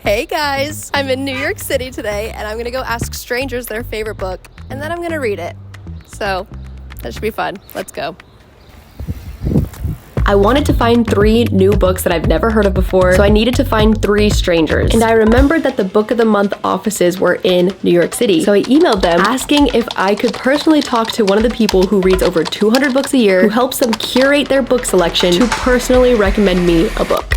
Hey guys, I'm in New York City today and I'm gonna go ask strangers their favorite book and then I'm gonna read it. So that should be fun. Let's go. I wanted to find 3 new books that I've never heard of before, so I needed to find 3 strangers. And I remembered that the Book of the Month offices were in New York City. So I emailed them asking if I could personally talk to one of the people who reads over 200 books a year, who helps them curate their book selection to personally recommend me a book.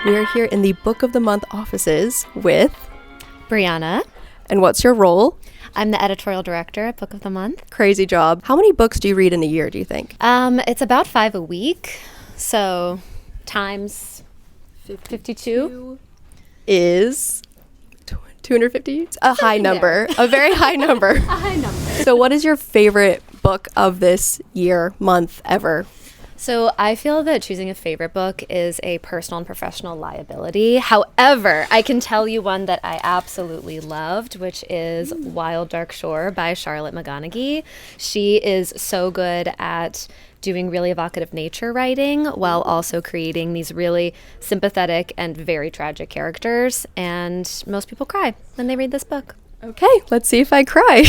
We are here in the Book of the Month offices with Brianna. And what's your role? I'm the editorial director at Book of the Month. Crazy job. How many books do you read in a year, do you think? It's about 5 a week. So times 52 is 250? A high number. A very high number. A high number. So what is your favorite book of this year, month, ever? So I feel that choosing a favorite book is a personal and professional liability. However, I can tell you one that I absolutely loved, which is Wild Dark Shore by Charlotte McGonaghy. She is so good at doing really evocative nature writing while also creating these really sympathetic and very tragic characters. And most people cry when they read this book. Okay, let's see if I cry.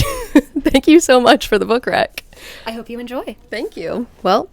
Thank you so much for the book rec. I hope you enjoy. Thank you. Well,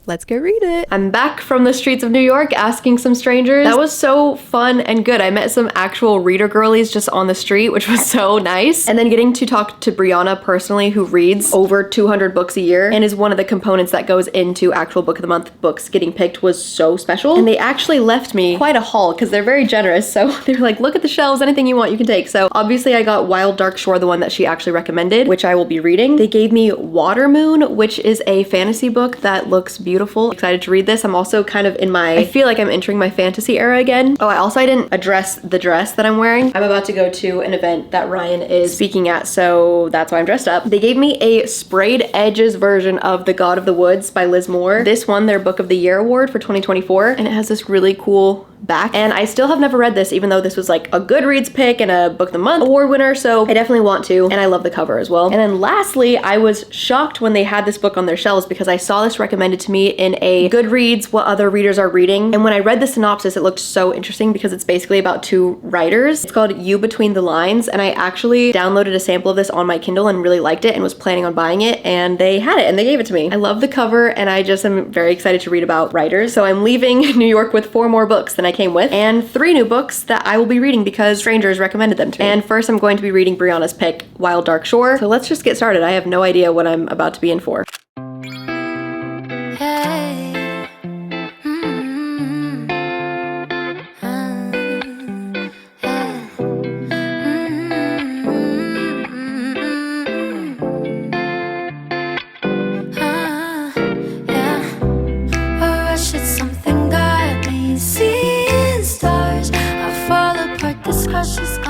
let's go read it. I'm back from the streets of New York asking some strangers. That was so fun and good. I met some actual reader girlies just on the street, which was so nice. And then getting to talk to Brianna personally, who reads over 200 books a year and is one of the components that goes into actual Book of the Month books getting picked, was so special. And they actually left me quite a haul because they're very generous. So they're like, look at the shelves, anything you want you can take. So obviously I got Wild Dark Shore, the one that she actually recommended, which I will be reading. They gave me Water Moon, which is a fantasy book that looks beautiful. Excited to read this. I'm also kind of in I feel like I'm entering my fantasy era again. Oh, I didn't address the dress that I'm wearing. I'm about to go to an event that Ryan is speaking at, so that's why I'm dressed up. They gave me a sprayed edges version of The God of the Woods by Liz Moore. This won their Book of the Year award for 2024, and it has this really cool back. And I still have never read this, even though this was like a Goodreads pick and a Book of the Month award winner, so I definitely want to, and I love the cover as well. And then lastly, I was shocked when they had this book on their shelves because I saw this recommended to me in a Goodreads What Other Readers Are Reading, and when I read the synopsis, it looked so interesting because it's basically about 2 writers. It's called You Between the Lines, and I actually downloaded a sample of this on my Kindle and really liked it and was planning on buying it, and they had it and they gave it to me. I love the cover and I just am very excited to read about writers. So I'm leaving New York with 4 more books than I came with, and 3 new books that I will be reading because strangers recommended them to me. And first I'm going to be reading Brianna's pick, Wild Dark Shore. So let's just get started. I have no idea what I'm about to be in for.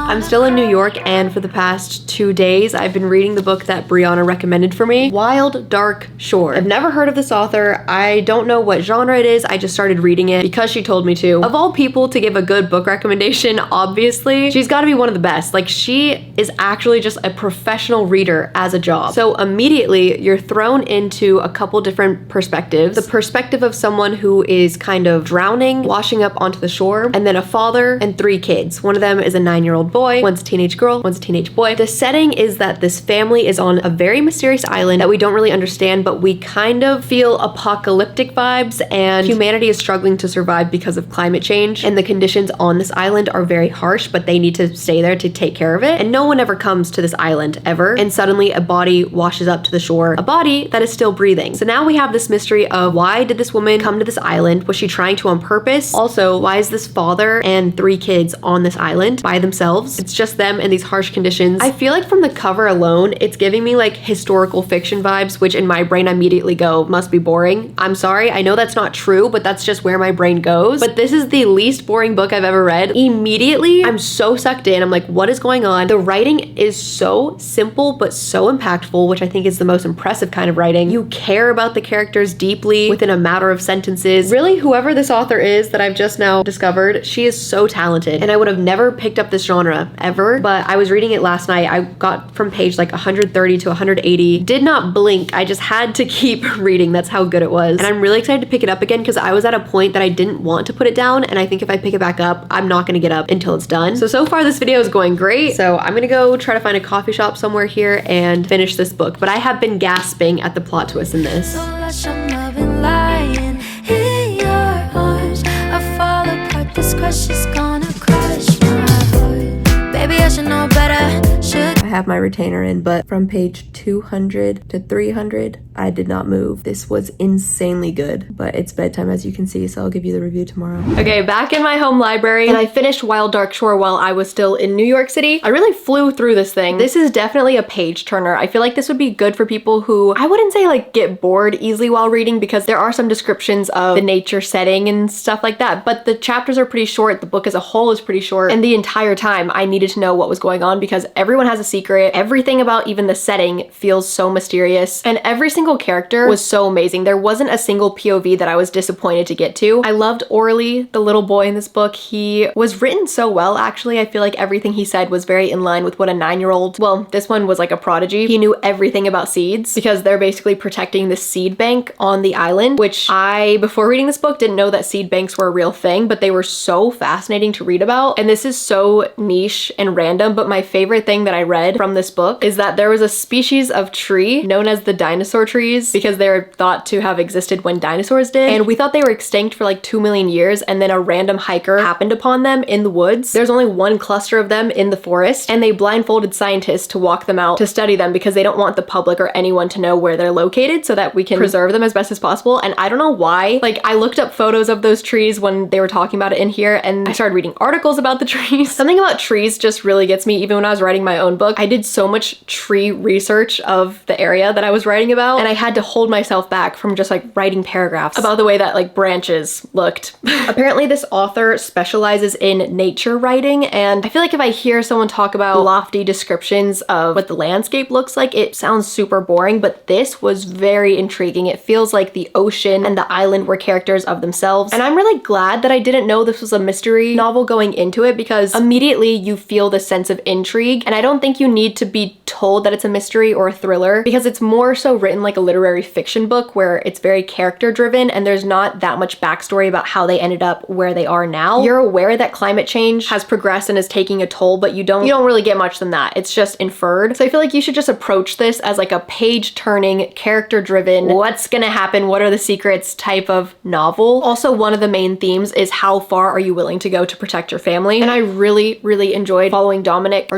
I'm still in New York, and for the past 2 days, I've been reading the book that Brianna recommended for me, Wild Dark Shore. I've never heard of this author. I don't know what genre it is. I just started reading it because she told me to. Of all people to give a good book recommendation, obviously, she's gotta be one of the best. Like, she is actually just a professional reader as a job. So immediately, you're thrown into a couple different perspectives. The perspective of someone who is kind of drowning, washing up onto the shore, and then a father and 3 kids. One of them is a 9-year-old boy, one's a teenage girl, one's a teenage boy. The setting is that this family is on a very mysterious island that we don't really understand, but we kind of feel apocalyptic vibes, and humanity is struggling to survive because of climate change, and the conditions on this island are very harsh, but they need to stay there to take care of it, and no one ever comes to this island ever, and suddenly a body washes up to the shore, a body that is still breathing. So now we have this mystery of, why did this woman come to this island? Was she trying to on purpose? Also, why is this father and 3 kids on this island by themselves? It's just them in these harsh conditions. I feel like from the cover alone, it's giving me like historical fiction vibes, which in my brain I immediately go, must be boring. I'm sorry, I know that's not true, but that's just where my brain goes. But this is the least boring book I've ever read. Immediately, I'm so sucked in. I'm like, what is going on? The writing is so simple, but so impactful, which I think is the most impressive kind of writing. You care about the characters deeply within a matter of sentences. Really, whoever this author is that I've just now discovered, she is so talented. And I would have never picked up this genre ever, but I was reading it last night. I got from page like 130 to 180. Did not blink. I just had to keep reading. That's how good it was. And I'm really excited to pick it up again because I was at a point that I didn't want to put it down, and I think if I pick it back up, I'm not gonna get up until it's done. So far this video is going great. So I'm gonna go try to find a coffee shop somewhere here and finish this book. But I have been gasping at the plot twist in this. I have my retainer in, but from page 200 to 300, I did not move. This was insanely good, but it's bedtime as you can see, so I'll give you the review tomorrow. Okay, back in my home library, and I finished Wild Dark Shore while I was still in New York City. I really flew through this thing. This is definitely a page turner. I feel like this would be good for people who, I wouldn't say like get bored easily while reading, because there are some descriptions of the nature setting and stuff like that, but the chapters are pretty short. The book as a whole is pretty short, and the entire time I needed to know what was going on because everyone has a secret. Everything about even the setting feels so mysterious, and every single character was so amazing. There wasn't a single POV that I was disappointed to get to. I loved Orly, the little boy in this book. He was written so well, actually. I feel like everything he said was very in line with what a 9-year-old, well, this one was like a prodigy. He knew everything about seeds because they're basically protecting the seed bank on the island, which I, before reading this book, didn't know that seed banks were a real thing, but they were so fascinating to read about. And this is so niche and random, but my favorite thing that I read from this book is that there was a species of tree known as the dinosaur trees because they were thought to have existed when dinosaurs did, and we thought they were extinct for like 2 million years, and then a random hiker happened upon them in the woods. There's only one cluster of them in the forest, and they blindfolded scientists to walk them out to study them because they don't want the public or anyone to know where they're located so that we can preserve them as best as possible. And I don't know why, like I looked up photos of those trees when they were talking about it in here, and I started reading articles about the trees. Something about trees just really gets me. Even when I was writing my own book, I did so much tree research of the area that I was writing about, and I had to hold myself back from just like writing paragraphs about the way that like branches looked. Apparently this author specializes in nature writing, and I feel like if I hear someone talk about lofty descriptions of what the landscape looks like, it sounds super boring, but this was very intriguing. It feels like the ocean and the island were characters of themselves, and I'm really glad that I didn't know this was a mystery novel going into it, because immediately you feel the sense of intrigue, and I don't think you need to be told that it's a mystery or a thriller, because it's more so written like a literary fiction book where it's very character driven and there's not that much backstory about how they ended up where they are now. You're aware that climate change has progressed and is taking a toll, but you don't really get much than that. It's just inferred. So I feel like you should just approach this as like a page turning, character driven, what's gonna happen, what are the secrets type of novel. Also, one of the main themes is how far are you willing to go to protect your family, and I really enjoyed following Dominique,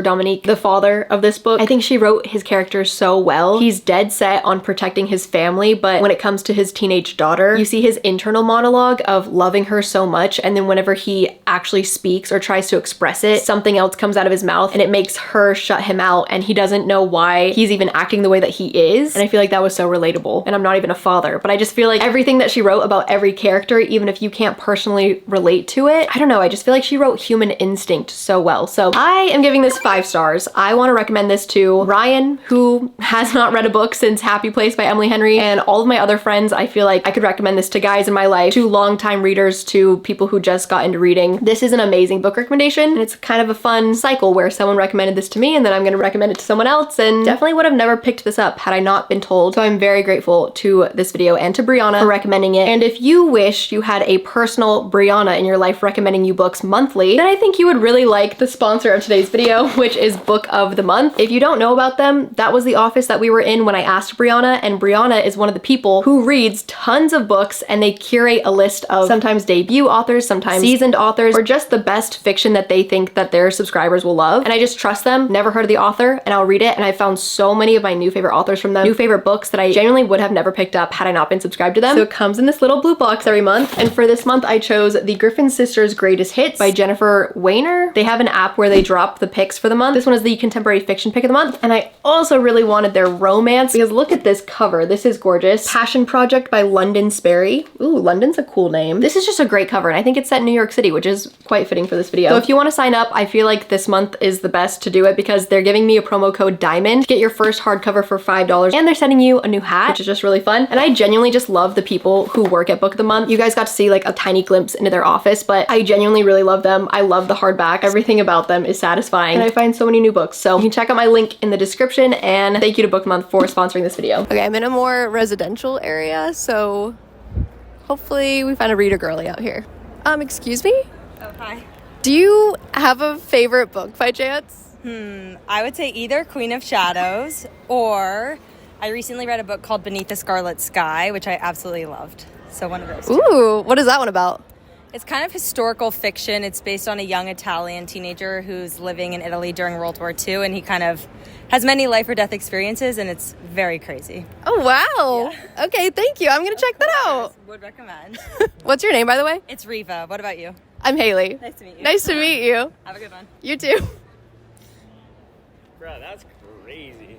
the father of this book. I think she wrote his character so well. He's dead set on protecting his family, but when it comes to his teenage daughter, you see his internal monologue of loving her so much, and then whenever he actually speaks or tries to express it, something else comes out of his mouth and it makes her shut him out, and he doesn't know why he's even acting the way that he is. And I feel like that was so relatable, and I'm not even a father, but I just feel like everything that she wrote about every character, even if you can't personally relate to it, I don't know, I just feel like she wrote human instinct so well. So I am giving this 5 stars. I want to recommend this to Ryan, who has not read a book since Happy Place by Emily Henry, and all of my other friends. I feel like I could recommend this to guys in my life, to longtime readers, to people who just got into reading. This is an amazing book recommendation, and it's kind of a fun cycle where someone recommended this to me and then I'm gonna recommend it to someone else, and definitely would have never picked this up had I not been told. So I'm very grateful to this video and to Brianna for recommending it. And if you wish you had a personal Brianna in your life recommending you books monthly, then I think you would really like the sponsor of today's video, which is Book of the Month. If you don't know about them, that was the office that we were in when I asked Brianna, and Brianna is one of the people who reads tons of books, and they curate a list of sometimes debut authors, sometimes seasoned authors, or just the best fiction that they think that their subscribers will love. And I just trust them, never heard of the author, and I'll read it, and I found so many of my new favorite authors from them, new favorite books that I genuinely would have never picked up had I not been subscribed to them. So it comes in this little blue box every month, and for this month I chose The Griffin Sisters Greatest Hits by Jennifer Weiner. They have an app where they drop the picks for the month. This one is the contemporary fiction pick of the month, and I also really wanted their romance because look at this cover. This is gorgeous. Passion Project by London Sperry. Ooh, London's a cool name. This is just a great cover, and I think it's set in New York City, which is was quite fitting for this video. So if you want to sign up, I feel like this month is the best to do it because they're giving me a promo code DIAMOND to get your first hardcover for $5, and they're sending you a new hat, which is just really fun. And I genuinely just love the people who work at Book of the Month. You guys got to see like a tiny glimpse into their office, but I genuinely really love them. I love the hardback. Everything about them is satisfying, and I find so many new books. So you can check out my link in the description, and thank you to Book of the Month for sponsoring this video. Okay, I'm in a more residential area, so hopefully we find a reader girly out here. Excuse me? Oh, hi. Do you have a favorite book by chance? I would say either Queen of Shadows, or I recently read a book called Beneath the Scarlet Sky, which I absolutely loved. So one of those two. Ooh, what is that one about? It's kind of historical fiction. It's based on a young Italian teenager who's living in Italy during World War II, and he kind of has many life or death experiences, and it's very crazy. Oh, wow. Yeah. Okay, thank you. I'm going to check that out. Would recommend. What's your name, by the way? It's Riva. What about you? I'm Haley. Nice to meet you. Nice to meet you. Have a good one. You too. Bro, that's crazy.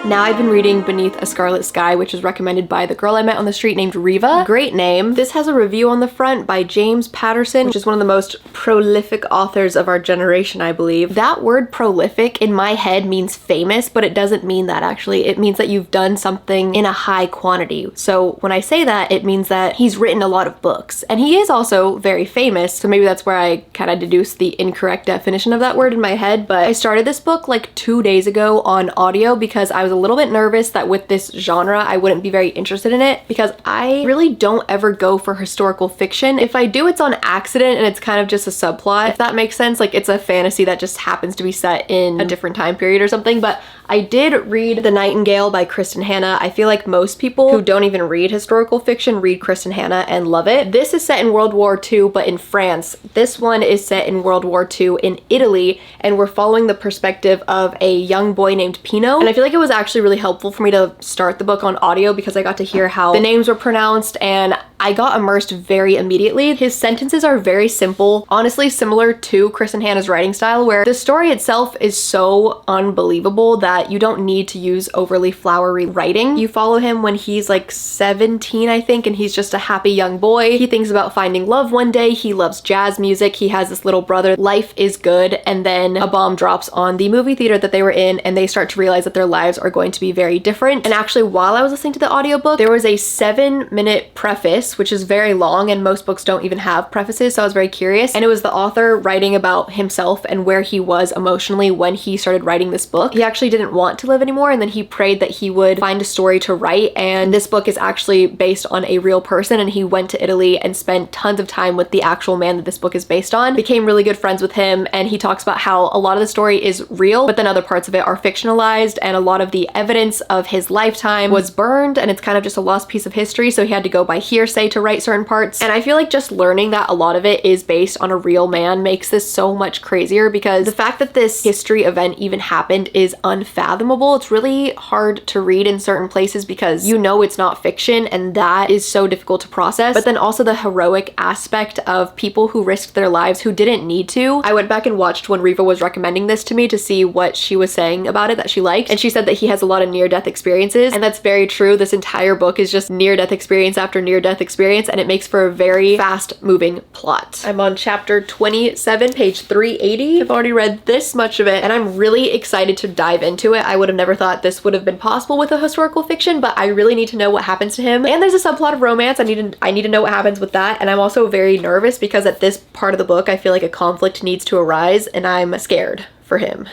Now I've been reading Beneath a Scarlet Sky, which is recommended by the girl I met on the street named Riva. Great name. This has a review on the front by James Patterson, which is one of the most prolific authors of our generation, I believe. That word prolific in my head means famous, but it doesn't mean that actually. It means that you've done something in a high quantity. So when I say that, it means that he's written a lot of books, and he is also very famous. So maybe that's where I kind of deduced the incorrect definition of that word in my head. But I started this book like 2 days ago on audio because I was a little bit nervous that with this genre I wouldn't be very interested in it, because I really don't ever go for historical fiction. If I do, it's on accident and it's kind of just a subplot, if that makes sense. Like, it's a fantasy that just happens to be set in a different time period or something. But I did read The Nightingale by Kristen Hanna. I feel like most people who don't even read historical fiction read Kristen Hanna and love it. This is set in World War II, but in France. This one is set in World War II in Italy, and we're following the perspective of a young boy named Pino. And I feel like it was actually really helpful for me to start the book on audio because I got to hear how the names were pronounced, and I got immersed very immediately. His sentences are very simple, honestly similar to Kristen Hanna's writing style, where the story itself is so unbelievable that you don't need to use overly flowery writing. You follow him when he's like 17, I think, and he's just a happy young boy. He thinks about finding love one day. He loves jazz music. He has this little brother. Life is good. And then a bomb drops on the movie theater that they were in, and they start to realize that their lives are going to be very different. And actually, while I was listening to the audiobook, there was a 7-minute preface, which is very long, and most books don't even have prefaces, so I was very curious. And it was the author writing about himself and where he was emotionally when he started writing this book. He actually didn't want to live anymore, and then he prayed that he would find a story to write, and this book is actually based on a real person, and he went to Italy and spent tons of time with the actual man that this book is based on, became really good friends with him, and he talks about how a lot of the story is real, but then other parts of it are fictionalized, and a lot of the evidence of his lifetime was burned, and it's kind of just a lost piece of history, so he had to go by hearsay to write certain parts. And I feel like just learning that a lot of it is based on a real man makes this so much crazier, because the fact that this history event even happened is unfathomable. It's really hard to read in certain places because you know it's not fiction, and that is so difficult to process. But then also the heroic aspect of people who risked their lives who didn't need to. I went back and watched when Riva was recommending this to me to see what she was saying about it that she liked, and she said that he has a lot of near-death experiences, and that's very true. This entire book is just near-death experience after near-death experience, and it makes for a very fast-moving plot. I'm on chapter 27, page 380. I've already read this much of it, and I'm really excited to dive into it. I would have never thought this would have been possible with a historical fiction, but I really need to know what happens to him. And there's a subplot of romance. I need to know what happens with that, and I'm also very nervous because at this part of the book I feel like a conflict needs to arise, and I'm scared for him.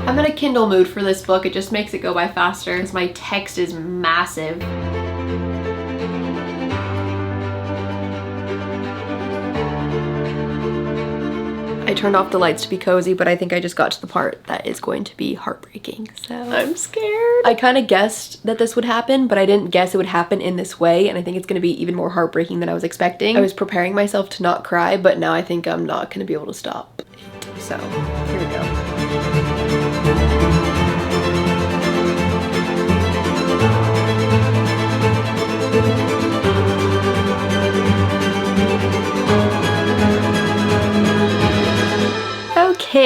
I'm in a Kindle mood for this book. It just makes it go by faster because my text is massive. I turned off the lights to be cozy, but I think I just got to the part that is going to be heartbreaking, so I'm scared. I kind of guessed that this would happen, but I didn't guess it would happen in this way, and I think it's going to be even more heartbreaking than I was expecting. I was preparing myself to not cry, but now I think I'm not going to be able to stop. So, here we go.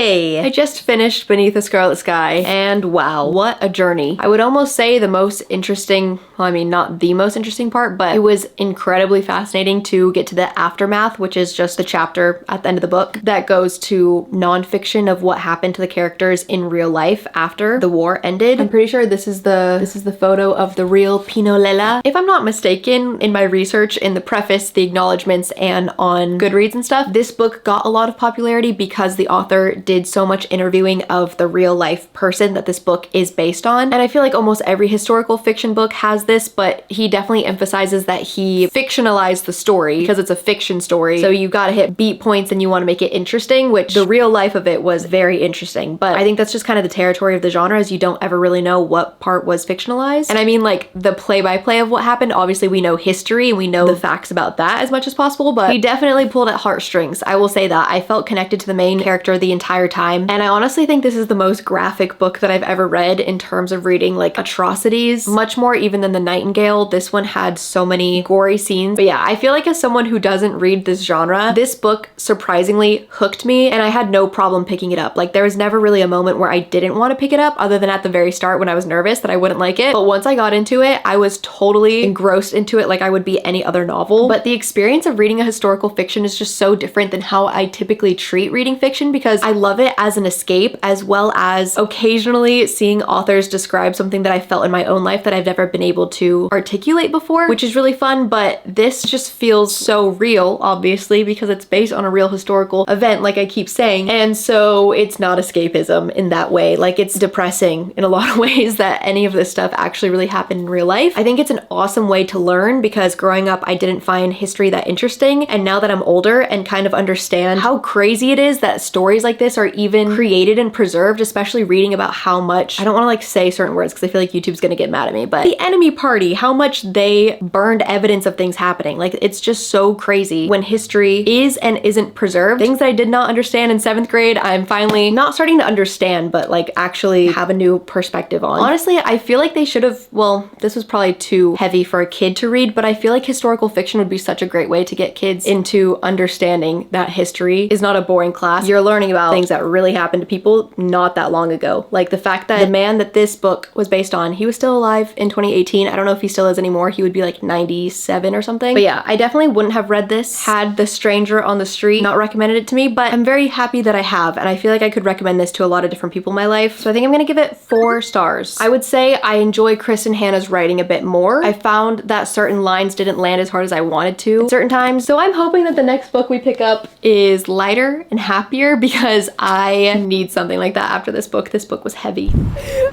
Yay! I just finished Beneath the Scarlet Sky, and wow, what a journey. I would almost say the most interesting, well, I mean, not the most interesting part, but it was incredibly fascinating to get to the aftermath, which is just the chapter at the end of the book that goes to nonfiction of what happened to the characters in real life after the war ended. I'm pretty sure this is the photo of the real Pinolela. If I'm not mistaken, in my research, in the preface, the acknowledgements, and on Goodreads and stuff, this book got a lot of popularity because the author did so much interviewing of the real life person that this book is based on. And I feel like almost every historical fiction book has this, but he definitely emphasizes that he fictionalized the story because it's a fiction story. So you gotta hit beat points and you want to make it interesting, which the real life of it was very interesting. But I think that's just kind of the territory of the genre, is you don't ever really know what part was fictionalized. And I mean, like, the play-by-play of what happened, obviously we know history and we know the facts about that as much as possible, but he definitely pulled at heartstrings. I will say that. I felt connected to the main character the entire time, and I honestly think this is the most graphic book that I've ever read in terms of reading like atrocities, much more even than The Nightingale. This one had so many gory scenes. But yeah, I feel like as someone who doesn't read this genre, this book surprisingly hooked me and I had no problem picking it up. Like, there was never really a moment where I didn't want to pick it up, other than at the very start when I was nervous that I wouldn't like it. But once I got into it, I was totally engrossed into it like I would be any other novel. But the experience of reading a historical fiction is just so different than how I typically treat reading fiction, because I love it as an escape, as well as occasionally seeing authors describe something that I felt in my own life that I've never been able to articulate before, which is really fun. But this just feels so real, obviously, because it's based on a real historical event, like I keep saying. And so it's not escapism in that way. Like, it's depressing in a lot of ways that any of this stuff actually really happened in real life. I think it's an awesome way to learn, because growing up I didn't find history that interesting, and now that I'm older and kind of understand how crazy it is that stories like this are even created and preserved, especially reading about how much, I don't want to like say certain words because I feel like YouTube's gonna get mad at me, but the enemy party, how much they burned evidence of things happening. Like, it's just so crazy when history is and isn't preserved. Things that I did not understand in 7th grade, I'm finally not starting to understand, but like actually have a new perspective on. Honestly, I feel like they should have, well, this was probably too heavy for a kid to read, but I feel like historical fiction would be such a great way to get kids into understanding that history is not a boring class. You're learning about things that really happened to people not that long ago. Like the fact that the man that this book was based on, he was still alive in 2018. I don't know if he still is anymore. He would be like 97 or something. But yeah, I definitely wouldn't have read this had the stranger on the street not recommended it to me, but I'm very happy that I have, and I feel like I could recommend this to a lot of different people in my life. So I think I'm gonna give it 4 stars. I would say I enjoy Kristen Hanna's writing a bit more. I found that certain lines didn't land as hard as I wanted to at certain times. So I'm hoping that the next book we pick up is lighter and happier, because I need something like that after this book. This book was heavy.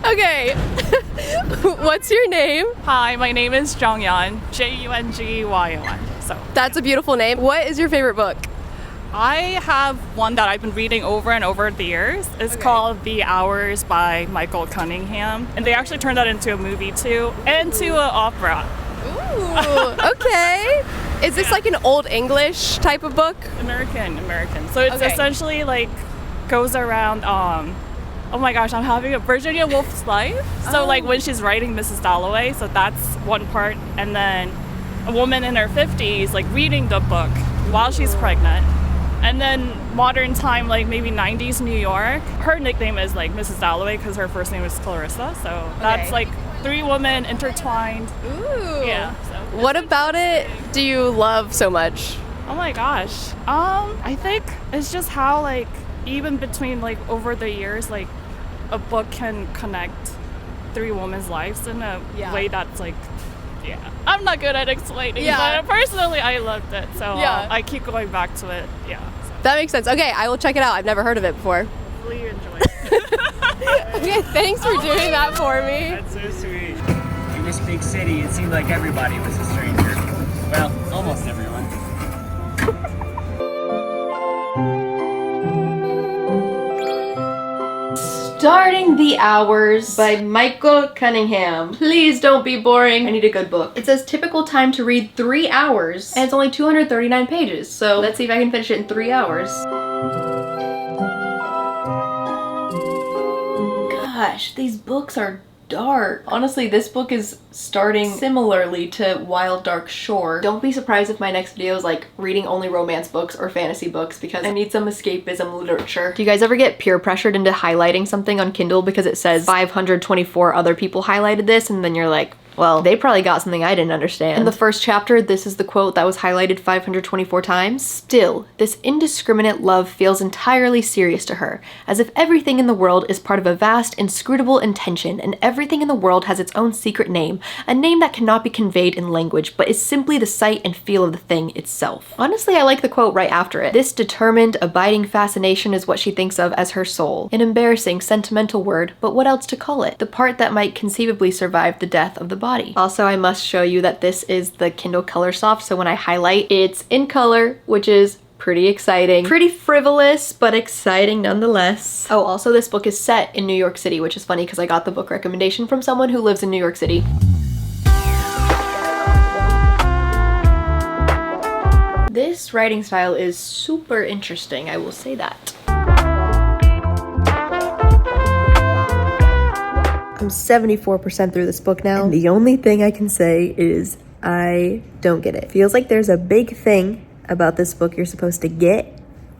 Okay, what's your name? Hi, my name is Jongyeon, Jungyon. So That's a beautiful name. What is your favorite book? I have one that I've been reading over and over the years. It's called The Hours by Michael Cunningham. And they actually turned that into a movie too, and to an opera. Ooh, okay. Is this like an old English type of book? American. So it's essentially like goes around, oh my gosh, I'm having a Virginia Woolf's life. So like when she's writing Mrs. Dalloway, so that's one part. And then a woman in her 50s like reading the book while she's pregnant. And then modern time, like maybe 90s New York. Her nickname is like Mrs. Dalloway because her first name is Clarissa. So that's like 3 women intertwined. Ooh. Yeah. So What about it do you love so much? oh my gosh. I think it's just how like even between like over the years, like a book can connect 3 women's lives in a way that's like, yeah. I'm not good at explaining, but personally I loved it. So I keep going back to it. Yeah. So. That makes sense. Okay, I will check it out. I've never heard of it before. Hopefully you enjoy it. Okay, thanks for doing that for me. That's so sweet. In this big city, it seemed like everybody was a stranger. Well, almost everyone. Starting The Hours by Michael Cunningham. Please don't be boring. I need a good book. It says typical time to read 3 hours, and it's only 239 pages. So let's see if I can finish it in 3 hours. Gosh, these books are dark. Honestly, this book is starting similarly to Wild Dark Shore. Don't be surprised if my next video is like reading only romance books or fantasy books because I need some escapism literature. Do you guys ever get peer pressured into highlighting something on Kindle because it says 524 other people highlighted this, and then you're like, well, they probably got something I didn't understand. In the first chapter, this is the quote that was highlighted 524 times. Still, this indiscriminate love feels entirely serious to her, as if everything in the world is part of a vast, inscrutable intention, and everything in the world has its own secret name, a name that cannot be conveyed in language, but is simply the sight and feel of the thing itself. Honestly, I like the quote right after it. This determined, abiding fascination is what she thinks of as her soul. An embarrassing, sentimental word, but what else to call it? The part that might conceivably survive the death of the body. Also, I must show you that this is the Kindle Color Soft, so when I highlight, it's in color, which is pretty exciting. Pretty frivolous, but exciting nonetheless. Oh, also this book is set in New York City, which is funny because I got the book recommendation from someone who lives in New York City. This writing style is super interesting, I will say that. I'm 74% through this book now, and the only thing I can say is I don't get it. Feels like there's a big thing about this book you're supposed to get,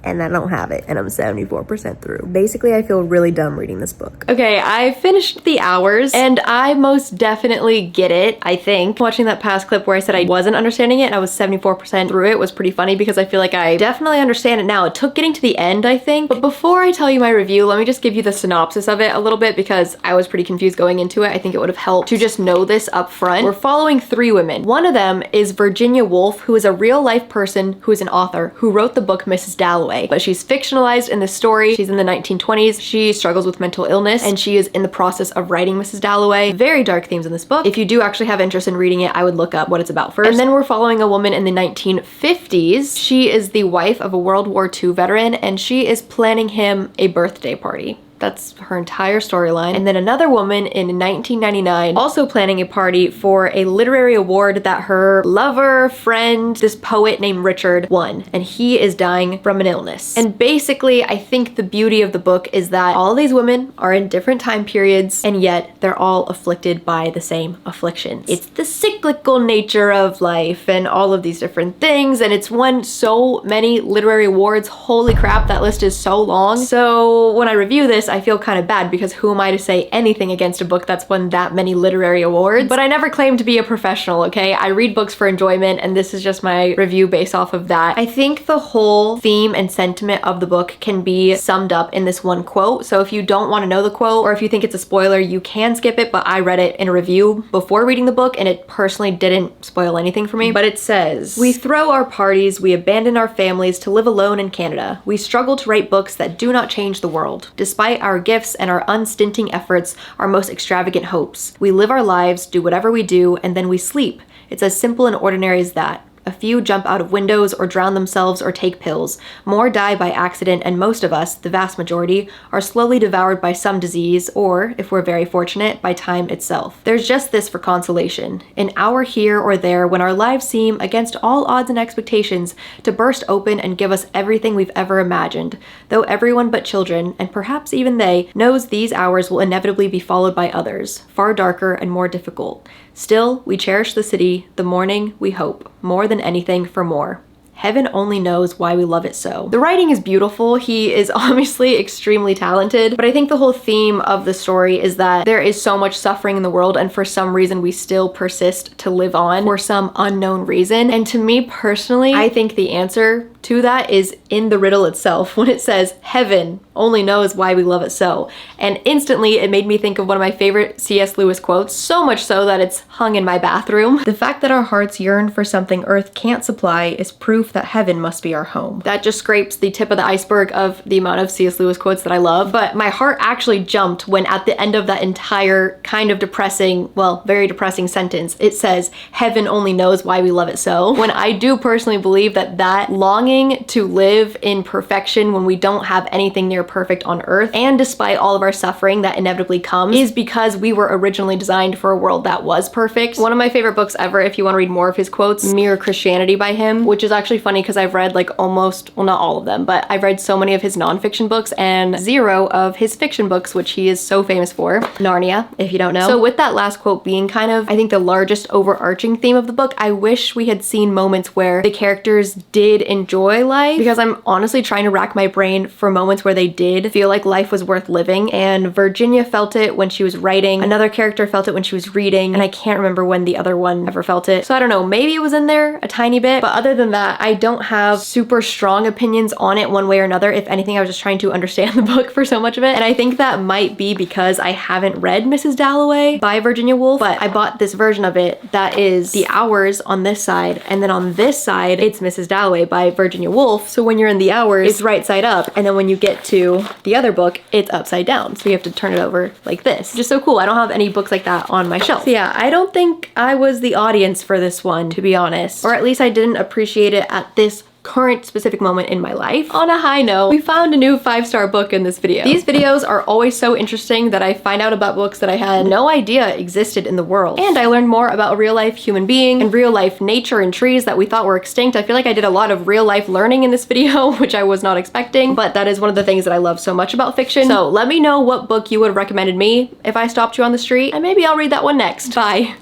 and I don't have it, and I'm 74% through. Basically, I feel really dumb reading this book. Okay, I finished The Hours, and I most definitely get it, I think. Watching that past clip where I said I wasn't understanding it and I was 74% through it was pretty funny because I feel like I definitely understand it now. It took getting to the end, I think. But before I tell you my review, let me just give you the synopsis of it a little bit because I was pretty confused going into it. I think it would have helped to just know this up front. We're following 3 women. One of them is Virginia Woolf, who is a real-life person who is an author who wrote the book Mrs. Dalloway. But she's fictionalized in this story. She's in the 1920s. She struggles with mental illness and she is in the process of writing Mrs. Dalloway. Very dark themes in this book. If you do actually have interest in reading it, I would look up what it's about first. And then we're following a woman in the 1950s. She is the wife of a World War II veteran and she is planning him a birthday party. That's her entire storyline. And then another woman in 1999 also planning a party for a literary award that her lover, friend, this poet named Richard won. And he is dying from an illness. And basically, I think the beauty of the book is that all these women are in different time periods and yet they're all afflicted by the same afflictions. It's the cyclical nature of life and all of these different things. And it's won so many literary awards. Holy crap, that list is so long. So when I review this, I feel kind of bad because who am I to say anything against a book that's won that many literary awards? But I never claimed to be a professional, okay? I read books for enjoyment and this is just my review based off of that. I think the whole theme and sentiment of the book can be summed up in this one quote. So if you don't want to know the quote or if you think it's a spoiler, you can skip it, but I read it in a review before reading the book and it personally didn't spoil anything for me. But it says, "We throw our parties, we abandon our families to live alone in Canada. We struggle to write books that do not change the world. Despite our gifts and our unstinting efforts, our most extravagant hopes. We live our lives, do whatever we do, and then we sleep. It's as simple and ordinary as that. A few jump out of windows or drown themselves or take pills. More die by accident, and most of us, the vast majority, are slowly devoured by some disease or, if we're very fortunate, by time itself. There's just this for consolation. An hour here or there when our lives seem, against all odds and expectations, to burst open and give us everything we've ever imagined, though everyone but children, and perhaps even they, knows these hours will inevitably be followed by others, far darker and more difficult. Still, we cherish the city, the morning, we hope, more than anything for more. Heaven only knows why we love it so." The writing is beautiful. He is obviously extremely talented, but I think the whole theme of the story is that there is so much suffering in the world and for some reason we still persist to live on for some unknown reason. And to me personally, I think the answer to that is in the riddle itself when it says, "Heaven only knows why we love it so." And instantly it made me think of one of my favorite C.S. Lewis quotes, so much so that it's hung in my bathroom. "The fact that our hearts yearn for something earth can't supply is proof that heaven must be our home." That just scrapes the tip of the iceberg of the amount of C.S. Lewis quotes that I love, but my heart actually jumped when at the end of that entire kind of depressing, well, very depressing sentence, it says, "Heaven only knows why we love it so." When I do personally believe that that longing trying to live in perfection when we don't have anything near perfect on earth, and despite all of our suffering that inevitably comes, is because we were originally designed for a world that was perfect. One of my favorite books ever, if you want to read more of his quotes, Mere Christianity by him, which is actually funny because I've read like almost, well, not all of them, but I've read so many of his nonfiction books and 0 of his fiction books, which he is so famous for. Narnia, if you don't know. So with that last quote being kind of, I think, the largest overarching theme of the book, I wish we had seen moments where the characters did enjoy life, because I'm honestly trying to rack my brain for moments where they did feel like life was worth living. And Virginia felt it when she was writing, another character felt it when she was reading, and I can't remember when the other one ever felt it. So I don't know, maybe it was in there a tiny bit, but other than that, I don't have super strong opinions on it one way or another. If anything, I was just trying to understand the book for so much of it. And I think that might be because I haven't read Mrs. Dalloway by Virginia Woolf, but I bought this version of it that is the hours on this side, and then on this side, it's Mrs. Dalloway by Virginia Woolf. So when you're in the hours, it's right side up, and then when you get to the other book, it's upside down. So you have to turn it over like this. Just so cool. I don't have any books like that on my shelf. So yeah, I don't think I was the audience for this one, to be honest. Or at least I didn't appreciate it at this current specific moment in my life. On a high note, we found a new 5-star book in this video. These videos are always so interesting that I find out about books that I had no idea existed in the world. And I learned more about a real life human being and real life nature and trees that we thought were extinct. I feel like I did a lot of real life learning in this video, which I was not expecting, but that is one of the things that I love so much about fiction. So let me know what book you would have recommended me if I stopped you on the street, and maybe I'll read that one next. Bye.